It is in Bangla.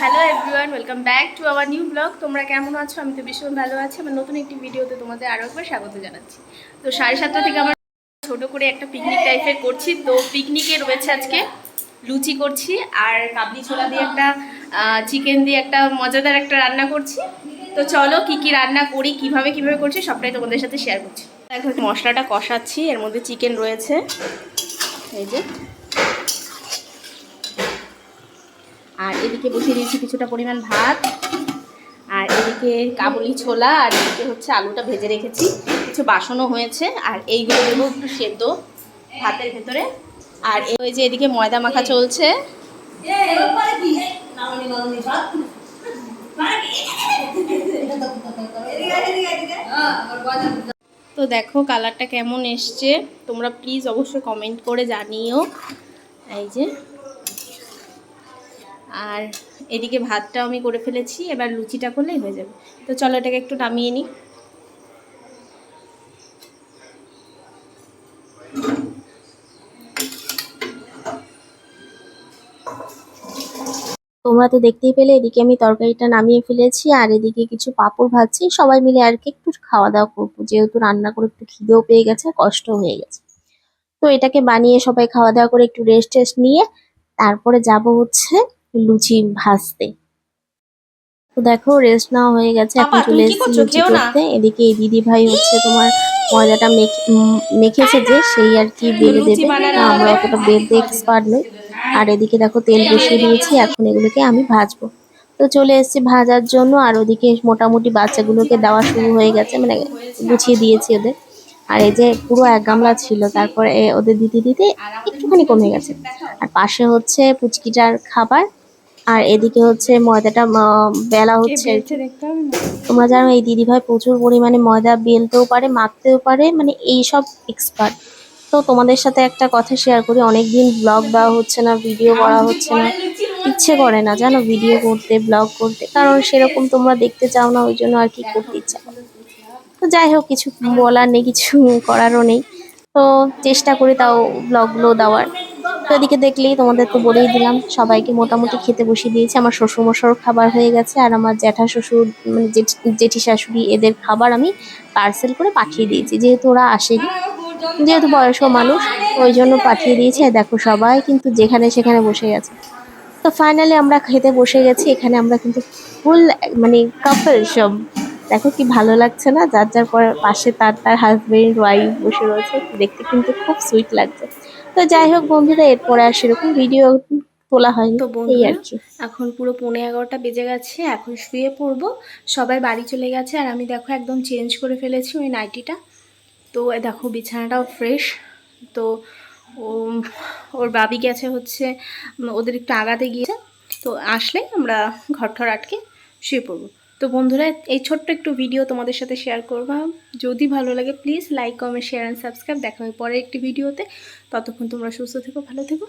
Hello everyone, welcome back to our new blog. তোমরা কেমন আছো? আমি তো ভীষণ ভালো আছি। আমার নতুন একটি ভিডিওতে তোমাদের আরও একবার স্বাগত জানাচ্ছি। তো 7:30 থেকে আমরা ছোটো করে একটা পিকনিক টাইপের করছি। তো পিকনিকে রয়েছে আজকে লুচি করছি আর কাবলি ছোলা দিয়ে একটা চিকেন দিয়ে একটা মজাদার একটা রান্না করছি। তো চলো কি কি রান্না করি, কিভাবে করছি সবটাই তোমাদের সাথে শেয়ার করছি। এখন মশলাটা কষাচ্ছি, এর মধ্যে চিকেন রয়েছে, এই যে, আর এদিকে বসিয়ে দিয়েছি কিছুটা পরিমাণ ভাত, আর এদিকে কাবুলি ছোলা, আর এদিকে হচ্ছে আলুটা ভেজে রেখেছি, কিছু বাসনও হয়েছে। আর এইগুলো দেবো একটু সেদ্ধ ভাতের ভেতরে। আর ওই যে এদিকে ময়দা মাখা চলছে। তো দেখো কালারটা কেমন এসছে, তোমরা প্লিজ অবশ্যই কমেন্ট করে জানিও। এই যে, আর এদিকে ভাতটাও আমি করে ফেলেছি, এবার লুচিটা করলেই হয়ে যাবে। তো চলো এটাকে একটু নামিয়ে নিই। তোমরা তো দেখতেই পেলে এদিকে আমি তরকারিটা নামিয়ে ফেলেছি, আর এদিকে কিছু পাঁপড় ভাজছি। সবাই মিলে আর কি একটু খাওয়া দাওয়া করবো, যেহেতু রান্না করে একটু খিদেও পেয়ে গেছে, কষ্ট হয়ে গেছে। তো এটাকে বানিয়ে সবাই খাওয়া দাওয়া করে একটু রেস্ট নিয়ে তারপরে যাব হচ্ছে লুচি ভাজতে। তো দেখো রেস্ট নেওয়া হয়ে গেছে, এখন চলে এসেছি লুচি করতে। এদিকে এই দিদি ভাই হচ্ছে তোমার ময়দাটা মেখেছে, যে সেই আর কি বেলে দেবে। আমরা অতটা বেলতে এক্সপার্ট নই। আর এদিকে দেখো তেল বসিয়ে দিয়েছি, এখন এগুলোকে আমি ভাজবো। তো চলে এসেছি ভাজার জন্য, আর ওদিকে মোটামুটি বাচ্চাগুলোকে দেওয়া শুরু হয়ে গেছে, মানে গুছিয়ে দিয়েছি ওদের। আর এই যে পুরো এক গামলা ছিল, তারপরে ওদের দিতে দিতে একটুখানি কমে গেছে। আর পাশে হচ্ছে পুচকিটার খাবার, আর এদিকে হচ্ছে ময়দাটা বেলা হচ্ছে আর কি। তোমরা জানো এই দিদিভাই প্রচুর পরিমাণে ময়দা বেলতেও পারে, মাখতেও পারে, মানে এইসব এক্সপার্ট। তো তোমাদের সাথে একটা কথা শেয়ার করি, অনেকদিন ব্লগ দেওয়া হচ্ছে না, ভিডিও করা হচ্ছে না, ইচ্ছে করে না জানো ভিডিও করতে, ব্লগ করতে, কারণ সেরকম তোমরা দেখতে চাও না, ওই জন্য আর কি করতে ইচ্ছা করে। তো যাই হোক, কিছু বলার নেই, কিছু করারও নেই। তো চেষ্টা করি তাও ব্লগগুলো দেওয়ার। তো এদিকে দেখলেই তোমাদের তো বলেই দিলাম, সবাইকে মোটামুটি খেতে বসিয়ে দিয়েছি। আমার শ্বশুর মশারও খাবার হয়ে গেছে, আর আমার জ্যাঠা শ্বশুর মানে জেঠি শাশুড়ি এদের খাবার আমি পার্সেল করে পাঠিয়ে দিয়েছি, যেহেতু ওরা আসেনি, যেহেতু বয়স্ক মানুষ, ওই জন্য পাঠিয়ে দিয়েছি। আর দেখো সবাই কিন্তু যেখানে সেখানে বসে গেছে। তো ফাইনালি আমরা খেতে বসে গেছি। এখানে আমরা কিন্তু ফুল মানে কাপল সব। দেখো কি ভালো লাগছে না, যার যার পাশে তার তার হাজবেন্ড ওয়াইফ বসে রয়েছে, দেখতে কিন্তু খুব সুইট লাগছে। তো যাই হোক বন্ধুরা, এরপরে আর সেরকম ভিডিও তোলা হয়নি, তো এই বন্ধুরা, আর কি। এখন পুরো 11:15 বেজে গেছে, এখন শুয়ে পড়বো। সবাই বাড়ি চলে গেছে, আর আমি দেখো একদম চেঞ্জ করে ফেলেছি ওই নাইটিটা। তো দেখো বিছানাটাও ফ্রেশ। তো ওর বাবি গেছে হচ্ছে ওদের একটু আগাতে গিয়েছে। তো আসলে আমরা ঘর আটকে শুয়ে পড়বো। তো বন্ধুরা, এই ছোট্ট একটু ভিডিও তোমাদের সাথে শেয়ার করলাম। যদি ভালো লাগে please like, comment, share and subscribe. দেখা হয় পরের একটি ভিডিওতে। ততক্ষণ তোমরা সুস্থ থেকো, ভালো থেকো।